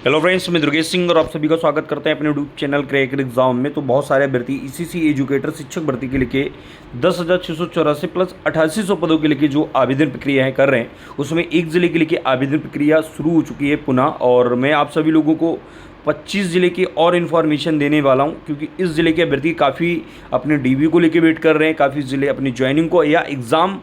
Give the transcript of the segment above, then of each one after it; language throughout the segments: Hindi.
हेलो फ्रेंड्स, मैं दुर्गेश सिंह और आप सभी का स्वागत करते हैं अपने यूट्यूब चैनल क्रैकर एग्जाम में। तो बहुत सारे अभ्यर्थी ईसीसी एजुकेटर शिक्षक भर्ती के लिए 10,684 प्लस 8800 पदों के लिए जो आवेदन प्रक्रिया है कर रहे हैं, उसमें एक ज़िले के लिए आवेदन प्रक्रिया शुरू हो चुकी है पुनः। और मैं आप सभी लोगों को 25 ज़िले की और इन्फॉर्मेशन देने वाला हूं, क्योंकि इस ज़िले के अभ्यर्थी काफ़ी अपने डीबी को लेकर वेट कर रहे हैं, काफ़ी ज़िले अपनी ज्वाइनिंग को या एग्ज़ाम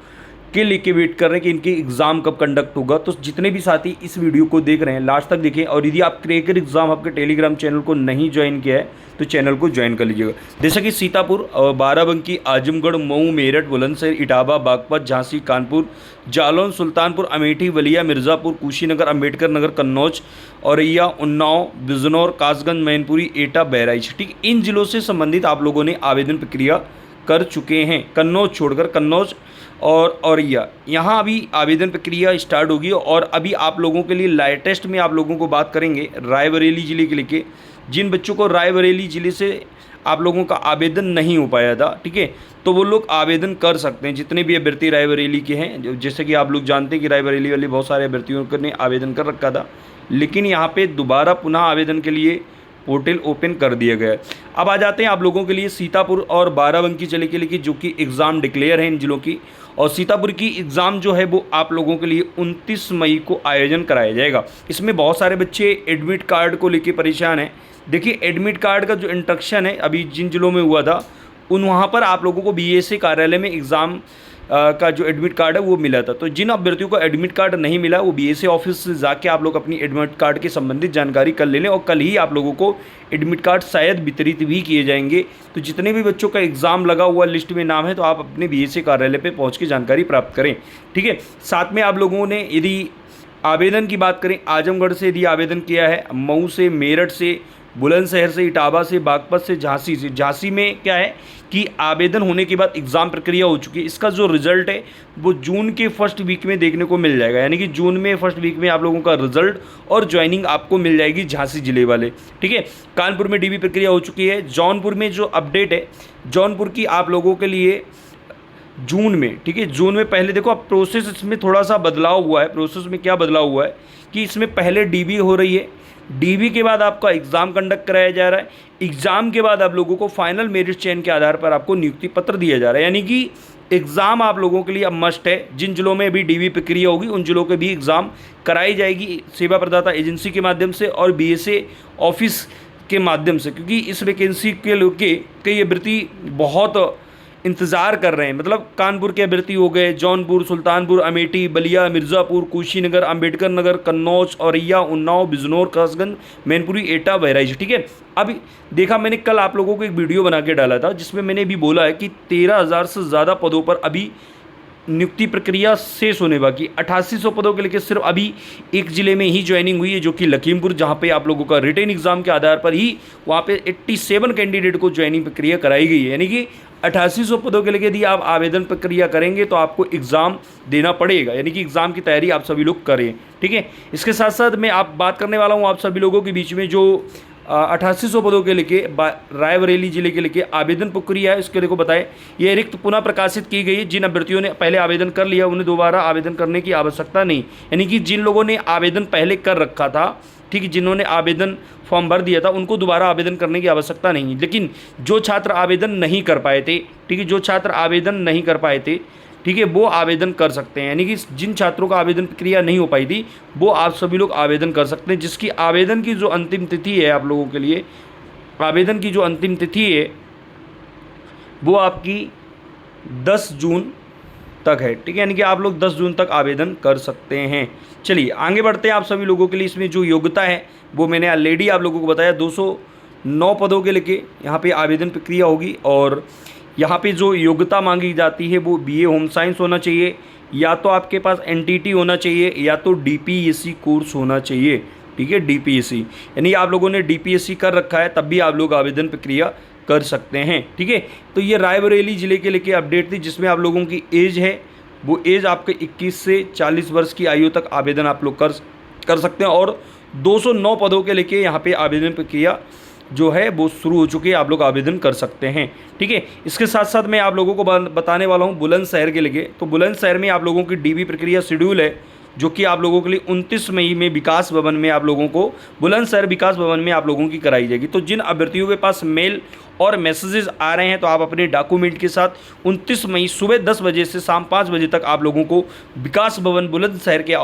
के लेके वेट कर रहे हैं कि इनके एग्ज़ाम कब कंडक्ट होगा। तो जितने भी साथी इस वीडियो को देख रहे हैं लास्ट तक देखें, और यदि आप क्रैकर एग्ज़ाम आपके टेलीग्राम चैनल को नहीं ज्वाइन किया है तो चैनल को ज्वाइन कर लीजिएगा। जैसे कि सीतापुर, बाराबंकी, आजमगढ़, मऊ, मेरठ, बुलंदशहर, इटावा, बागपत, झांसी, कानपुर, जालौन, सुल्तानपुर, अमेठी, बलिया, मिर्ज़ापुर, कुशीनगर, अम्बेडकर नगर, कन्नौज, औरैया, उन्नाव, बिजनौर, कासगंज, मैनपुरी, एटा, बहराइच, ठीक, इन जिलों से संबंधित आप लोगों ने आवेदन प्रक्रिया कर चुके हैं। कन्नौज छोड़कर, कन्नौज और औरैया, यहाँ अभी आवेदन प्रक्रिया स्टार्ट होगी। और अभी आप लोगों के लिए लेटेस्ट में आप लोगों को बात करेंगे रायबरेली ज़िले के लिए, जिन बच्चों को रायबरेली ज़िले से आप लोगों का आवेदन नहीं हो पाया था, ठीक है, तो वो लोग आवेदन कर सकते हैं। जितने भी अभ्यर्थी रायबरेली के हैं, जैसे कि आप लोग जानते हैं कि रायबरेली वाले बहुत सारे अभ्यर्थियों ने आवेदन कर रखा था, लेकिन यहाँ पे दोबारा पुनः आवेदन के लिए पोर्टल ओपन कर दिया गया है। अब आ जाते हैं आप लोगों के लिए सीतापुर और बाराबंकी जिले के लिए, जो कि एग्ज़ाम डिक्लेयर है इन जिलों की। और सीतापुर की एग्ज़ाम जो है वो आप लोगों के लिए 29 मई को आयोजन कराया जाएगा। इसमें बहुत सारे बच्चे एडमिट कार्ड को लेके परेशान हैं। देखिए, एडमिट कार्ड का जो इंस्ट्रक्शन है अभी जिन जिलों में हुआ था, वहाँ पर आप लोगों को बीएसए कार्यालय में एग्ज़ाम का जो एडमिट कार्ड है वो मिला था। तो जिन अभ्यर्थियों को एडमिट कार्ड नहीं मिला, वो बीएसए ऑफिस से जाके आप लोग अपनी एडमिट कार्ड के संबंधित जानकारी कर ले लें, और कल ही आप लोगों को एडमिट कार्ड शायद वितरित भी किए जाएंगे। तो जितने भी बच्चों का एग्ज़ाम लगा हुआ लिस्ट में नाम है, तो आप अपने बीएसए कार्यालय पर पहुँच के जानकारी प्राप्त करें, ठीक है। साथ में आप लोगों ने यदि आवेदन की बात करें, आजमगढ़ से यदि आवेदन किया है, मऊ से, मेरठ से, बुलंदशहर से, इटावा से, बागपत से, झांसी से। झांसी में क्या है कि आवेदन होने के बाद एग्ज़ाम प्रक्रिया हो चुकी है। इसका जो रिज़ल्ट है वो जून के फर्स्ट वीक में देखने को मिल जाएगा, यानी कि जून में फर्स्ट वीक में आप लोगों का रिजल्ट और ज्वाइनिंग आपको मिल जाएगी झांसी जिले वाले, ठीक है। कानपुर में डीबी प्रक्रिया हो चुकी है। जौनपुर में जो अपडेट है, जौनपुर की आप लोगों के लिए जून में, ठीक है, जून में पहले देखो, अब प्रोसेस इसमें थोड़ा सा बदलाव हुआ है। प्रोसेस में क्या बदलाव हुआ है कि इसमें पहले डीबी हो रही है, डीबी के बाद आपका एग्ज़ाम कंडक्ट कराया जा रहा है, एग्ज़ाम के बाद आप लोगों को फाइनल मेरिट चयन के आधार पर आपको नियुक्ति पत्र दिया जा रहा है। यानी कि एग्ज़ाम आप लोगों के लिए अब मस्ट है। जिन जिलों में भी डीबी प्रक्रिया होगी उन जिलों के भी एग्ज़ाम कराई जाएगी सेवा प्रदाता एजेंसी के माध्यम से और बीएसए ऑफिस के माध्यम से, क्योंकि इस वैकेंसी के लोग के कई अभ्यर्थी बहुत इंतज़ार कर रहे हैं। मतलब कानपुर के अभ्यर्थी हो गए, जौनपुर, सुल्तानपुर, अमेठी, बलिया, मिर्ज़ापुर, कुशीनगर, अम्बेडकर नगर, कन्नौज, औरैया, उन्नाव, बिजनौर, कासगंज, मैनपुरी, एटा, बहराइच, ठीक है। अब देखा, मैंने कल आप लोगों को एक वीडियो बना के डाला था जिसमें मैंने भी बोला है कि 13,000 से ज़्यादा पदों पर अभी नियुक्ति प्रक्रिया शेष होने बाकी। 8800 पदों के लिए सिर्फ अभी एक ज़िले में ही ज्वाइनिंग हुई है, जो कि लखीमपुर, जहां पे आप लोगों का रिटेन एग्जाम के आधार पर ही वहां पे 87 कैंडिडेट को ज्वाइनिंग प्रक्रिया कराई गई है। यानी कि 8800 पदों के लिए यदि आप आवेदन प्रक्रिया करेंगे तो आपको एग्ज़ाम देना पड़ेगा, यानी कि एग्ज़ाम की तैयारी आप सभी लोग करें, ठीक है। इसके साथ साथ मैं आप बात करने वाला हूँ आप सभी लोगों के बीच में जो 8800 पदों के लिए रायबरेली जिले के लिए आवेदन प्रक्रिया है, इसके देखो बताएं, ये रिक्त पुनः प्रकाशित की गई है। जिन अभ्यर्थियों ने पहले आवेदन कर लिया उन्हें दोबारा आवेदन करने की आवश्यकता नहीं, यानी कि जिन लोगों ने आवेदन पहले कर रखा था, ठीक है, जिन्होंने आवेदन फॉर्म भर दिया था, उनको दोबारा आवेदन करने की आवश्यकता नहीं। लेकिन जो छात्र आवेदन नहीं कर पाए थे, ठीक है, जो छात्र आवेदन नहीं कर पाए थे, ठीक है, वो आवेदन कर सकते हैं। यानी कि जिन छात्रों का आवेदन प्रक्रिया नहीं हो पाई थी वो आप सभी लोग आवेदन कर सकते हैं, जिसकी आवेदन की जो अंतिम तिथि है आप लोगों के लिए, आवेदन की जो अंतिम तिथि है वो आपकी 10 जून तक है, ठीक है। यानी कि आप लोग 10 जून तक आवेदन कर सकते हैं। चलिए आगे बढ़ते हैं। आप सभी लोगों के लिए इसमें जो योग्यता है वो मैंने ऑलरेडी आप लोगों को बताया। 209 पदों के लिए यहाँ पे आवेदन प्रक्रिया होगी, और यहाँ पे जो योग्यता मांगी जाती है वो बीए होम साइंस होना चाहिए, या तो आपके पास एनटीटी होना चाहिए, या तो डीपीएससी कोर्स होना चाहिए, ठीक है, डीपीएससी। यानी आप लोगों ने डीपीएससी कर रखा है तब भी आप लोग आवेदन प्रक्रिया कर सकते हैं, ठीक है। तो ये रायबरेली ज़िले के लिए अपडेट थी, जिसमें आप लोगों की एज है वो एज आपके 21 से 40 वर्ष की आयु तक आवेदन आप लोग कर सकते हैं। और 209 पदों के लिए यहाँ पे आवेदन प्रक्रिया जो है वो शुरू हो चुकी है, आप लोग आवेदन कर सकते हैं, ठीक है। इसके साथ साथ मैं आप लोगों को बताने वाला हूँ बुलंदशहर के लिए। तो बुलंदशहर में आप लोगों की डीबी प्रक्रिया शेड्यूल है जो कि आप लोगों के लिए 29 मई में विकास भवन में आप लोगों को, बुलंदशहर विकास भवन में आप लोगों की कराई जाएगी। तो जिन अभ्यर्थियों के पास मेल और मैसेजेस आ रहे हैं तो आप अपने डॉक्यूमेंट के साथ 29 मई सुबह 10 बजे से शाम 5 बजे तक आप लोगों को विकास भवन बुलंदशहर के,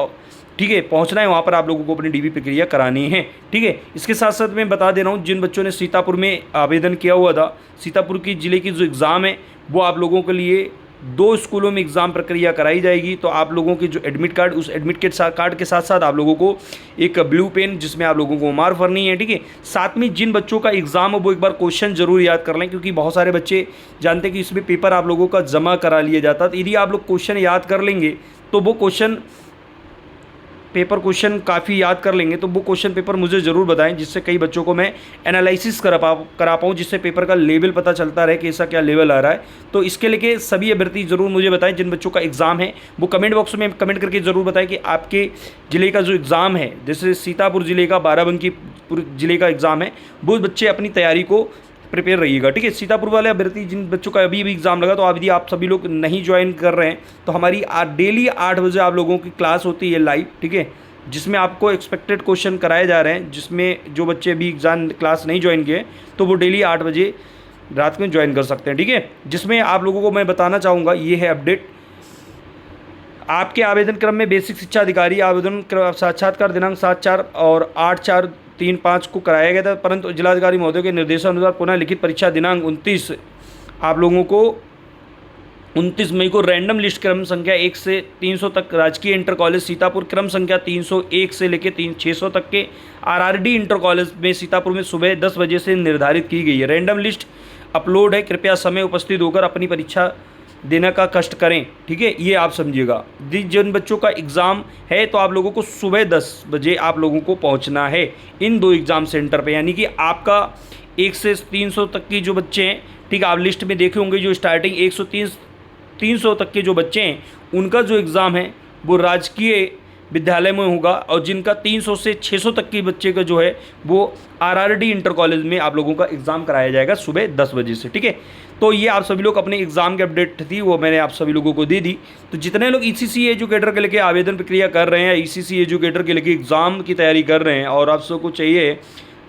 ठीक है, पहुंचना है। वहाँ पर आप लोगों को अपनी डीबी प्रक्रिया करानी है, ठीक है। इसके साथ साथ मैं बता दे रहा हूँ, जिन बच्चों ने सीतापुर में आवेदन किया हुआ था, सीतापुर की ज़िले की जो एग्ज़ाम है वो आप लोगों के लिए 2 स्कूलों में एग्ज़ाम प्रक्रिया कराई जाएगी। तो आप लोगों के जो एडमिट कार्ड, उस एडमिट कार्ड के साथ साथ आप लोगों को एक ब्लू पेन जिसमें आप लोगों को मार्क भरनी है, ठीक है। साथ में जिन बच्चों का एग्ज़ाम है वो एक बार क्वेश्चन जरूर याद कर लें, क्योंकि बहुत सारे बच्चे जानते हैं कि इसमें पेपर आप लोगों का जमा करा लिया जाता है। तो यदि आप लोग क्वेश्चन याद कर लेंगे तो वो क्वेश्चन काफ़ी याद कर लेंगे तो वो क्वेश्चन पेपर मुझे ज़रूर बताएं, जिससे कई बच्चों को मैं एनालिसिस करा पाऊँ, जिससे पेपर का लेवल पता चलता रहे कि ऐसा क्या लेवल आ रहा है। तो इसके लिए सभी अभ्यर्थी ज़रूर मुझे बताएं, जिन बच्चों का एग्ज़ाम है वो कमेंट बॉक्स में कमेंट करके ज़रूर बताएं कि आपके ज़िले का जो एग्ज़ाम है, जैसे सीतापुर ज़िले का, बाराबंकी ज़िले का एग्ज़ाम है, वो बच्चे अपनी तैयारी को प्रिपेयर रहिएगा, ठीक है। सीतापुर वाले अभ्यर्थी जिन बच्चों का अभी एग्ज़ाम लगा, तो यदि आप सभी लोग नहीं ज्वाइन कर रहे हैं तो हमारी डेली 8 बजे आप लोगों की क्लास होती है लाइव, ठीक है, जिसमें आपको एक्सपेक्टेड क्वेश्चन कराए जा रहे हैं, जिसमें जो बच्चे अभी एग्ज़ाम क्लास नहीं ज्वाइन किए तो वो डेली 8 बजे रात में ज्वाइन कर सकते हैं, ठीक है। जिसमें आप लोगों को मैं बताना चाहूँगा, ये है अपडेट, आपके आवेदन क्रम में बेसिक शिक्षा अधिकारी आवेदन साक्षात्कार दिनांक 7/4 और 8/4/3/5 को कराया गया था, परंतु जिलाधिकारी महोदय के निर्देशानुसार पुनः लिखित परीक्षा दिनांक 29 आप लोगों को 29 मई को रैंडम लिस्ट क्रम संख्या 1 से 300 तक राजकीय इंटर कॉलेज सीतापुर, क्रम संख्या 301 से लेकर 600 तक के आरआरडी इंटर कॉलेज में सीतापुर में सुबह 10 बजे से निर्धारित की गई है। रैंडम लिस्ट अपलोड है, कृपया समय उपस्थित होकर अपनी परीक्षा देने का कष्ट करें, ठीक है, ये आप समझिएगा। जिन बच्चों का एग्ज़ाम है तो आप लोगों को सुबह 10 बजे आप लोगों को पहुंचना है इन 2 एग्ज़ाम सेंटर पे, यानी कि आपका 1 से 300 तक की जो बच्चे हैं, ठीक है, आप लिस्ट में देखे होंगे जो स्टार्टिंग 300 तक के जो बच्चे हैं उनका जो एग्ज़ाम है वो राजकीय विद्यालय में होगा, और जिनका 300 से 600 तक के बच्चे का जो है वो आरआरडी इंटर कॉलेज में आप लोगों का एग्ज़ाम कराया जाएगा सुबह 10 बजे से, ठीक है। तो ये आप सभी लोग अपने एग्ज़ाम की अपडेट थी वो मैंने आप सभी लोगों को दे दी। तो जितने लोग ईसीसी एजुकेटर के लेके आवेदन प्रक्रिया कर रहे हैं, ईसीसी एजुकेटर के लेके एग्ज़ाम की तैयारी कर रहे हैं, और आप सबको चाहिए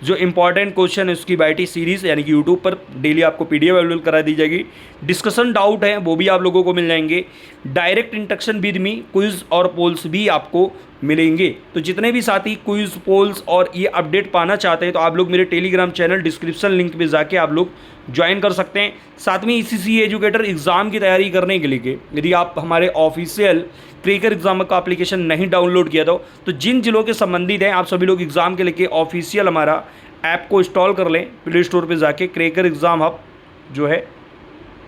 जो इंपॉर्टेंट क्वेश्चन है उसकी बाईटी सीरीज़, यानी कि यूट्यूब पर डेली आपको पीडीएफ अवेलेबल करा दी जाएगी। डिस्कशन डाउट है वो भी आप लोगों को मिल जाएंगे। Direct interaction with me, quiz और पोल्स भी आपको मिलेंगे। तो जितने भी साथी क्विज़, पोल्स और ये अपडेट पाना चाहते हैं तो आप लोग मेरे टेलीग्राम चैनल डिस्क्रिप्शन लिंक पे जाके आप लोग ज्वाइन कर सकते हैं। साथ में ईसीसी एजुकेटर एग्ज़ाम की तैयारी करने के लिए यदि आप हमारे ऑफिशियल क्रैकर एग्जाम का एप्लीकेशन नहीं डाउनलोड किया तो जिन जिलों के संबंधित हैं आप सभी लोग एग्ज़ाम के लेके ऑफिशियल हमारा ऐप को इंस्टॉल कर लें। प्ले स्टोर पे जाके क्रैकर एग्ज़ाम हब जो है,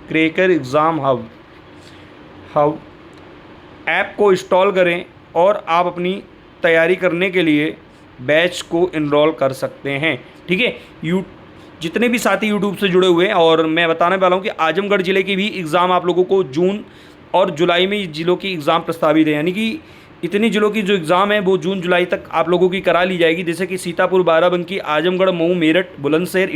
क्रैकर एग्ज़ाम हब ऐप को इंस्टॉल करें और आप अपनी तैयारी करने के लिए बैच को इनरोल कर सकते हैं, ठीक है। जितने भी साथी यूट्यूब से जुड़े हुए हैं, और मैं बताने वाला हूँ कि आजमगढ़ ज़िले की भी एग्ज़ाम आप लोगों को जून और जुलाई में जिलों की एग्ज़ाम प्रस्तावित है, यानी कि इतनी जिलों की जो एग्ज़ाम है वो जून जुलाई तक आप लोगों की करा ली जाएगी। जैसे कि सीतापुर, बाराबंकी, आजमगढ़, मऊ, मेरठ, बुलंदशहर,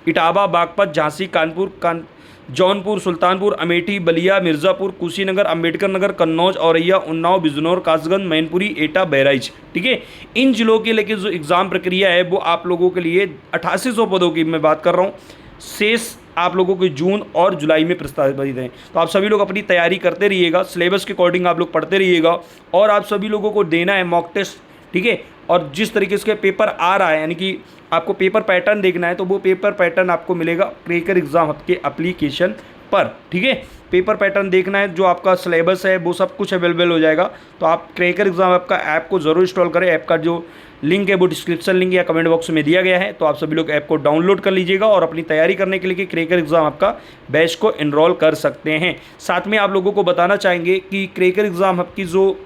इटावा, बागपत, झांसी, कानपुर, जौनपुर, सुल्तानपुर, अमेठी, बलिया, मिर्ज़ापुर, कुशीनगर, अम्बेडकर नगर, कन्नौज, औरैया, उन्नाव, बिजनौर, कासगंज, मैनपुरी, एटा, बहराइच, ठीक है। इन जिलों के लेके जो एग्ज़ाम प्रक्रिया है वो आप लोगों के लिए 8800 पदों की मैं बात कर रहा हूँ, शेष आप लोगों को जून और जुलाई में प्रस्तावित हैं। तो आप सभी लोग अपनी तैयारी करते रहिएगा, सिलेबस के अकॉर्डिंग आप लोग पढ़ते रहिएगा, और आप सभी लोगों को देना है मॉक टेस्ट, ठीक है। और जिस तरीके से पेपर आ रहा है, यानी कि आपको पेपर पैटर्न देखना है, तो वो पेपर पैटर्न आपको मिलेगा क्रैकर एग्ज़ाम हब के एप्लीकेशन पर, ठीक है। पेपर पैटर्न देखना है, जो आपका सिलेबस है वो सब कुछ अवेलेबल हो जाएगा। तो आप क्रैकर एग्ज़ाम हब का ऐप को ज़रूर इंस्टॉल करें। ऐप का जो लिंक है वो डिस्क्रिप्शन लिंक या कमेंट बॉक्स में दिया गया है, तो आप सभी लोग ऐप को डाउनलोड कर लीजिएगा और अपनी तैयारी करने के लिए क्रैकर एग्ज़ाम हब का बैच को एनरोल कर सकते हैं। साथ में आप लोगों को बताना चाहेंगे कि क्रैकर एग्ज़ाम हब की जो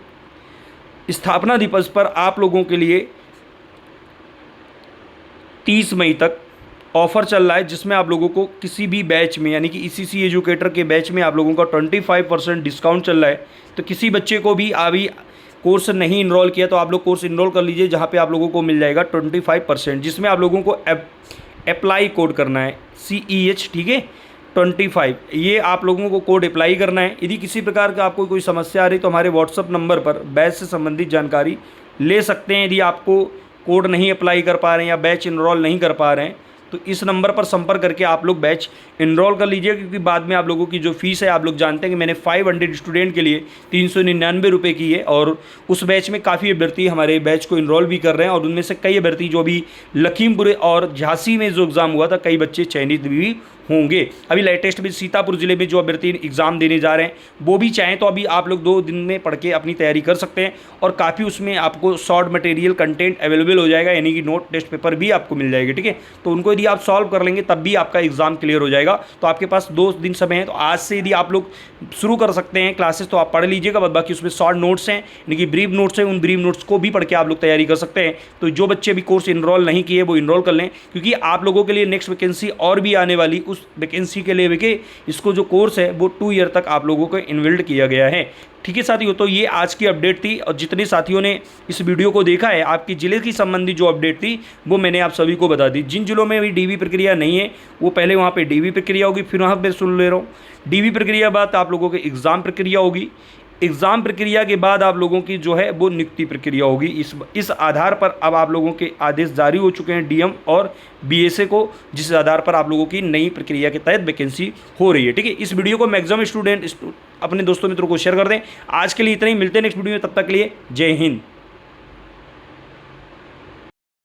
स्थापना दिवस पर आप लोगों के लिए 30 मई तक ऑफ़र चल रहा है, जिसमें आप लोगों को किसी भी बैच में, यानी कि ईसीसी एजुकेटर के बैच में आप लोगों का 25% डिस्काउंट चल रहा है। तो किसी बच्चे को भी अभी कोर्स नहीं इनरोल किया तो आप लोग कोर्स इनरोल कर लीजिए, जहाँ पे आप लोगों को मिल जाएगा 25%, जिसमें आप लोगों को अप्लाई कोड करना है CEH, ठीक है। 25 ये आप लोगों को कोड अप्लाई करना है। यदि किसी प्रकार का आपको कोई समस्या आ रही तो हमारे व्हाट्सअप नंबर पर बैच से संबंधित जानकारी ले सकते हैं। यदि आपको कोड नहीं अप्लाई कर पा रहे हैं या बैच इनरोल नहीं कर पा रहे हैं तो इस नंबर पर संपर्क करके आप लोग बैच इनरोल कर लीजिए, क्योंकि बाद में आप लोगों की जो फीस है, आप लोग जानते हैं कि मैंने 500 स्टूडेंट के लिए 399 रुपये की है और उस बैच में काफ़ी अभ्यर्थी हमारे बैच को इनरोल भी कर रहे हैं और उनमें से कई अभ्यर्थी जो भी लखीमपुर और झांसी में जो एग्ज़ाम हुआ था, कई बच्चे चयनित भी होंगे। अभी लेटेस्ट में सीतापुर जिले में जो अभ्यर्थी एग्ज़ाम देने जा रहे हैं वो भी चाहें तो अभी आप लोग 2 दिन में पढ़ के अपनी तैयारी कर सकते हैं और काफ़ी उसमें आपको शॉर्ट मटेरियल कंटेंट अवेलेबल हो जाएगा, यानी कि नोट टेस्ट पेपर भी आपको मिल जाएगी। ठीक है, तो उनको यदि आप सॉल्व कर लेंगे तब भी आपका एग्ज़ाम क्लियर हो जाएगा। तो आपके पास 2 दिन समय है, तो आज से यदि आप लोग शुरू कर सकते हैं क्लासेस तो आप पढ़ लीजिएगा। बस बाकी उसमें शॉर्ट नोट्स हैं, यानी कि ब्रीफ नोट्स हैं, उन ब्रीफ नोट्स को भी पढ़ के आप लोग तैयारी कर सकते हैं। तो जो बच्चे अभी कोर्स इनरोल नहीं किए वो इनरोल कर लें, क्योंकि आप लोगों के लिए नेक्स्ट वैकेंसी और भी आने वाली, उस वैकेंसी के लिए भी इसको जो कोर्स है वो 2 ईयर तक आप लोगों को इन्वेल्ड किया गया है। ठीक है साथियों, तो ये आज की अपडेट थी और जितने साथियों ने इस वीडियो को देखा है, आपकी जिले की संबंधित जो अपडेट थी वो मैंने आप सभी को बता दी। जिन जिलों में भी डीवी प्रक्रिया नहीं है वो पहले वहाँ पे डीवी प्रक्रिया होगी, फिर वहाँ पे सुन ले रहा हूँ डीवी प्रक्रिया बाद आप लोगों की एग्ज़ाम प्रक्रिया होगी, एग्ज़ाम प्रक्रिया के बाद आप लोगों की जो है वो नियुक्ति प्रक्रिया होगी। इस आधार पर अब आप लोगों के आदेश जारी हो चुके हैं डीएम और बीएसए को, जिस आधार पर आप लोगों की नई प्रक्रिया के तहत वैकेंसी हो रही है। ठीक है, इस वीडियो को मैक्सिमम स्टूडेंट अपने दोस्तों मित्रों को शेयर कर दें। आज के लिए इतना ही, मिलते हैं नेक्स्ट वीडियो में, तब तक के लिए जय हिंद।